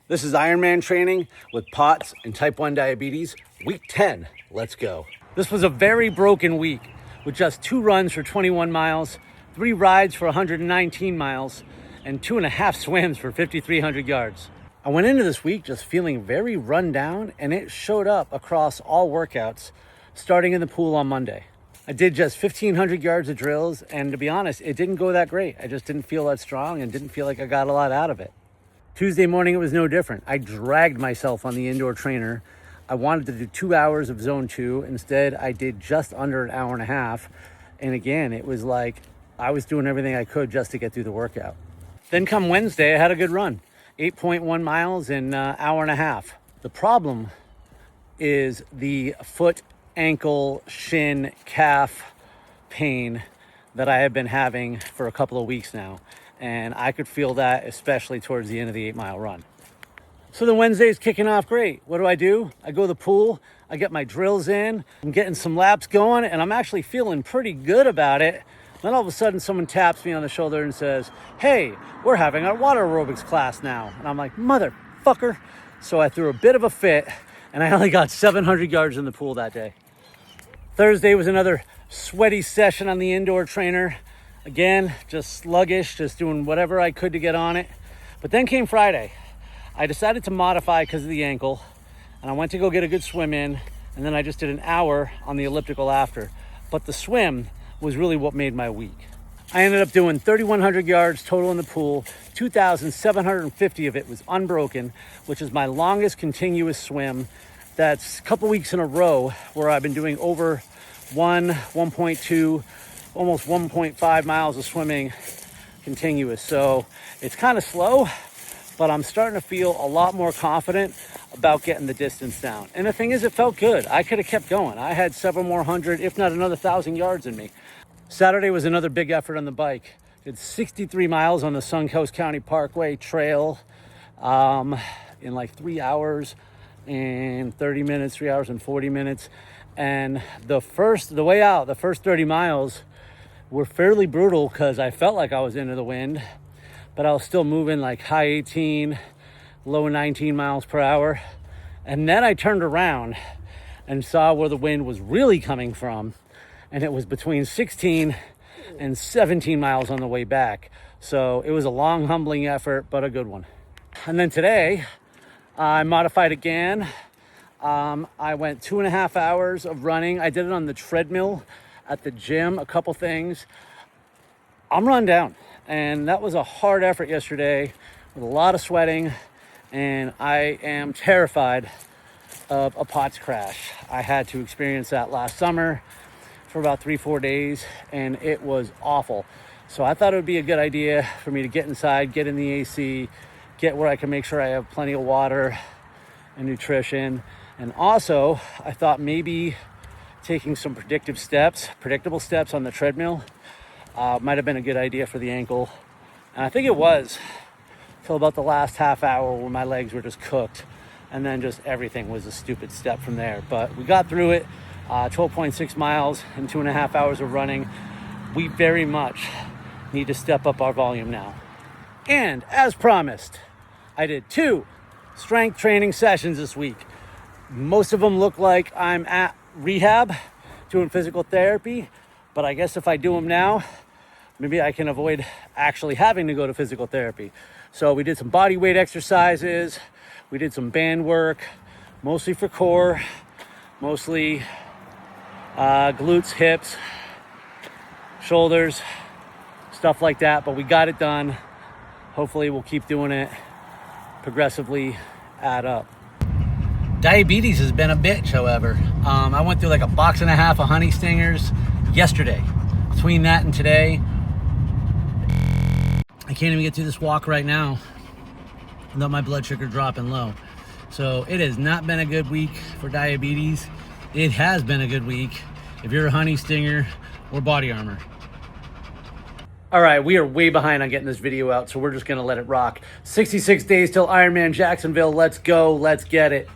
This is Ironman training with POTS and type 1 diabetes, week 10. Let's go. This was a very broken week with just 2 runs for 21 miles, 3 rides for 119 miles, and 2.5 swims for 5,300 yards. I went into this week just feeling very run down, and it showed up across all workouts, starting in the pool on Monday. I did just 1,500 yards of drills, and to be honest, it didn't go that great. I just didn't feel that strong and didn't feel like I got a lot out of it. Tuesday morning, it was no different. I dragged myself on the indoor trainer. I wanted to do 2 hours of zone 2. Instead, I did just under an hour and a half. And again, it was like I was doing everything I could just to get through the workout. Then come Wednesday, I had a good run. 8.1 miles in an hour and a half. The problem is the foot, ankle, shin, calf pain that I have been having for a couple of weeks now. And I could feel that especially towards the end of the 8-mile run. So the Wednesday's kicking off great. What do? I go to the pool, I get my drills in, I'm getting some laps going, and I'm actually feeling pretty good about it. Then all of a sudden someone taps me on the shoulder and says, "Hey, we're having our water aerobics class now." And I'm like, motherfucker. So I threw a bit of a fit, and I only got 700 yards in the pool that day. Thursday was another sweaty session on the indoor trainer. Again, just sluggish, just doing whatever I could to get on it. But then came Friday. I decided to modify because of the ankle, and I went to go get a good swim in, and then I just did an hour on the elliptical after. But the swim was really what made my week. I ended up doing 3,100 yards total in the pool. 2,750 of it was unbroken, which is my longest continuous swim. That's a couple weeks in a row where I've been doing over 1.2, almost 1.5 miles of swimming continuous. So it's kind of slow, but I'm starting to feel a lot more confident about getting the distance down. And the thing is, it felt good. I could have kept going. I had several more hundred, if not another 1,000 yards in me. Saturday was another big effort on the bike. Did 63 miles on the Suncoast County Parkway Trail in like 3 hours and 30 minutes, 3 hours and 40 minutes. And the way out, the first 30 miles were fairly brutal because I felt like I was into the wind, but I was still moving like high 18, low 19 miles per hour. And then I turned around and saw where the wind was really coming from. And it was between 16 and 17 miles on the way back. So it was a long, humbling effort, but a good one. And then today, I modified again. I went 2.5 hours of running. I did it on the treadmill at the gym, a couple things. I'm run down, and that was a hard effort yesterday with a lot of sweating, and I am terrified of a POTS crash. I had to experience that last summer for about 3-4 days, and it was awful. So I thought it would be a good idea for me to get inside, get in the AC, get where I can make sure I have plenty of water and nutrition. And also, I thought maybe taking some predictable steps on the treadmill might have been a good idea for the ankle. And I think it was till about the last half hour where my legs were just cooked. And then just everything was a stupid step from there. But we got through it, 12.6 miles in 2.5 hours of running. We very much need to step up our volume now. And as promised, I did 2 strength training sessions this week. Most of them look like I'm at rehab doing physical therapy, but I guess if I do them now, maybe I can avoid actually having to go to physical therapy. So we did some body weight exercises, we did some band work, mostly for core, mostly glutes, hips, shoulders, stuff like that, but we got it done. Hopefully we'll keep doing it, progressively add up. Diabetes has been a bitch, however. I went through like a box and a half of honey stingers yesterday. Between that and today, I can't even get through this walk right now without my blood sugar dropping low. So it has not been a good week for diabetes. It has been a good week if you're a honey stinger or body armor. All right, we are way behind on getting this video out, so we're just gonna let it rock. 66 days till Ironman Jacksonville. Let's go, let's get it.